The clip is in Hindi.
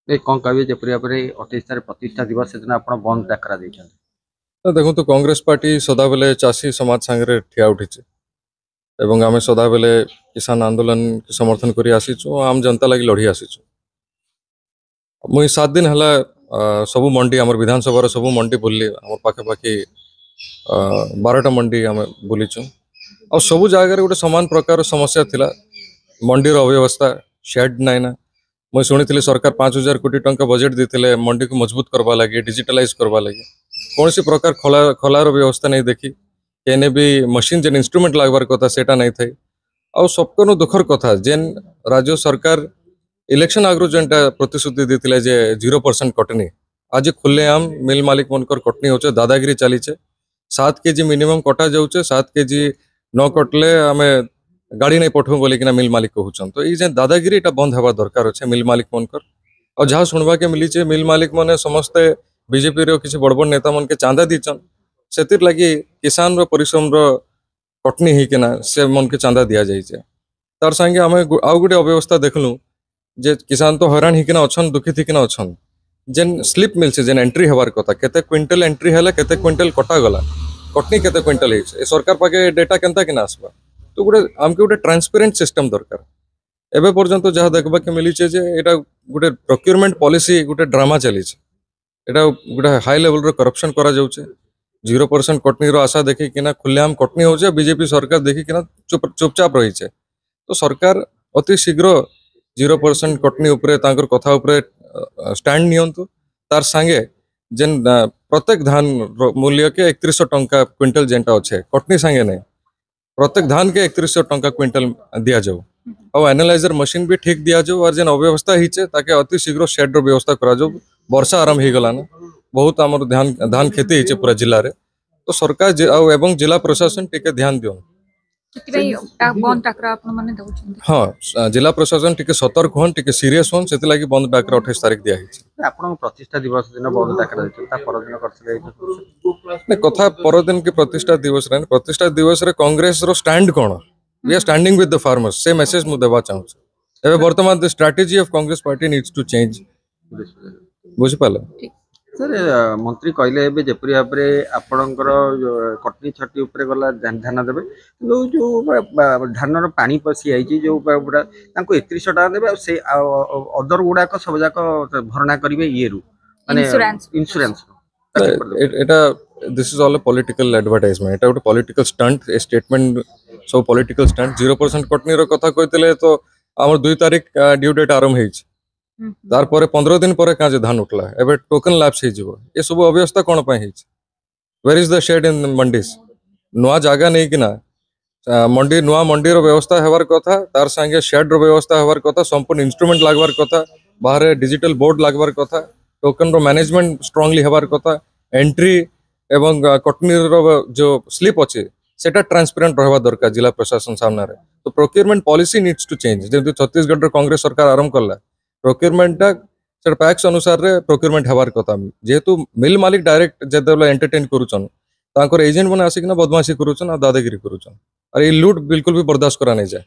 कौन कहे जपरी भाव में 28 तारीख प्रतिष्ठा दिवस से दिन आप बंद डाकरा देते देखो तो कांग्रेस पार्टी सदा बेले चाषी समाज सांगे ठिया उठी एवं आम सदा बेले किसान आंदोलन के समर्थन कर आसीचु आम जनता लगी लड़ी आसीचु मुई 7 दिन है सबू मंडी आम विधानसभा सबू मंडी बुल्ली आम पाखापाखि 12टा मंडी आम बुलीचु आ सबू जगार गोटे सामान प्रकार समस्या थिला मंडीर अव्यवस्था शेड नाई ना मुझे शुणी सरकार 5,000 कोटी टंका बजेट देते मंडी को मजबूत करवा लगे डिजिटलाइज करवा लगे कौन सी प्रकार खोलार व्यवस्था नहीं देखी कहने भी मशीन जेन इंस्ट्रूमेंट लगवार कथा सेटा नहीं थे आ सबको दुखर कथा जेन राज्य सरकार इलेक्शन आगु जेनटा प्रतिश्रुति देते जे 0% कटनी आज खुले आम मिल मालिक मनकर कटनी होचे दादागिरी चलीचे 7 केजी मिनिमम कटा जाऊे 7 केजी न कटले आम गाड़ी नहीं पठू बोलिकिना मिल मालिक कहून तो ये दादागिरी इटा बंद हवा दरकार अच्छे मिल मालिक मनकर और जहाँ शुणवा के मिली मिल मालिक मैंने समस्ते बीजेपी किसी बड़ बड़ नेता मन के चांदा दीचन से लगी किसान परिश्रम कटनी होना से मन के चांदा दि जाइए तार संगे आम आउ गोटे अव्यवस्था देखलु जे किसान तो हैरान होना अच्छा दुखी थी अच्छा जेन स्लिप मिलसे जेन एंट्री हबार कथा केते क्विंटल एंट्री है केते क्विंटल कटा गला कटनी केते क्विंटल है सरकार पाखे डेटा केनता कि आसवा तो गोटे आमके गोटे ट्रांसपेरेंट सिस्टम दरकार एबे पर्यंत जहाँ देखा के मिली एटा गोटे प्रोक्योरमेंट पॉलिसी गोटे ड्रामा चली गोटे हाई लेवल रो करप्शन करा जाउचे 0% कटनी रो आशा देखिकिना खुलेआम कटनी हो बीजेपी सरकार देखिकिना चुपचाप रही है तो सरकार अति शीघ्र 0% कटनी उपरे तांकर कथा उपरे स्टैंड नियंतु तार संगे जेन प्रत्येक धान मूल्य के 3100 टंका क्विंटल जेनटा अच्छे कटनी संगे नहीं प्रत्येक धान के 3100 टंका क्विंटल दिया जाऊ और एनालाइजर मशीन भी ठीक दिया जाऊ और जेन अव्यवस्था होचे ताके अति शीघ्र शेड रो व्यवस्था करा जाऊ वर्षा आरंभ हो गला ना बहुत आमर धान खेती होचे पूरा जिले में तो सरकार एवं जिला प्रशासन टिके ध्यान दियो हाँ जिला प्रशासन टिके सतर्क होन टिके सीरियस होन से लगी बंद डाकरा 28 तारीख दिया आपन प्रतिष्ठा दिवस दिन बंद डाकरा देते ता परदिन करथिले कथा परदिन के प्रतिष्ठा दिवस रे कांग्रेस रो स्टैंड कोन we are standing with the farmers से मैसेज मु देबा चाहू एबे वर्तमान the strategy of Congress party needs to change बुझ पाले सर मंत्री कहले एबे जेपरी भाव में आपणकर कटनी छटी उपरे गला ध्यान देवे जो धान पानी पशि आई जो 3100 टका देवे से अदर गुड़ाक सब जाक भरणा करेंगे ये माने insurance Etah this is all a political advertisement एटा गोटे पॉलिटिकल स्टंट ए स्टेटमेंट सब पॉलिटिकल स्टंट 0% कटनी रो कथा कहते तो आमर 2 तारीख ड्यू डेट आरंभ होइछ तार पर 15 दिन पर काजे धान उठला एबे टोकन लैप्स हे जिवो ये सब अव्यवस्था कोन पय हिच where is the shed in mandis नुआ जागा नहीं किना मंडी नुआ मंडी रो व्यवस्था हेबार कथा तार संगे शेड रो व्यवस्था हेबार कथा संपूर्ण इंस्ट्रूमेंट लागबार कथा बाहर डिजिटल बोर्ड लागबार कथा टोकन रो मैनेजमेंट स्ट्रांगली हेबार कथा एंट्री एवं कटनी रो जो स्लिप अछि सेटा ट्रांसपेरेंट रहबा दरकार जिला प्रशासन सामने रे तो procurement policy needs to change जेंति छत्तीसगढ़ रो कांग्रेस सरकार आरंभ करला प्रोक्योरमेंट पैक्स अनुसार रे प्रोक्योरमेंट हबार कथा जेहेतु मिल मालिक डायरेक्ट जेतेबेला एंटरटेन करूछन तांकर एजेंट माने आसिकना बदमाशी करूछन आ दादागिरी करूछन और ये लूट बिल्कुल भी बर्दाश्त करा नहीं जाए।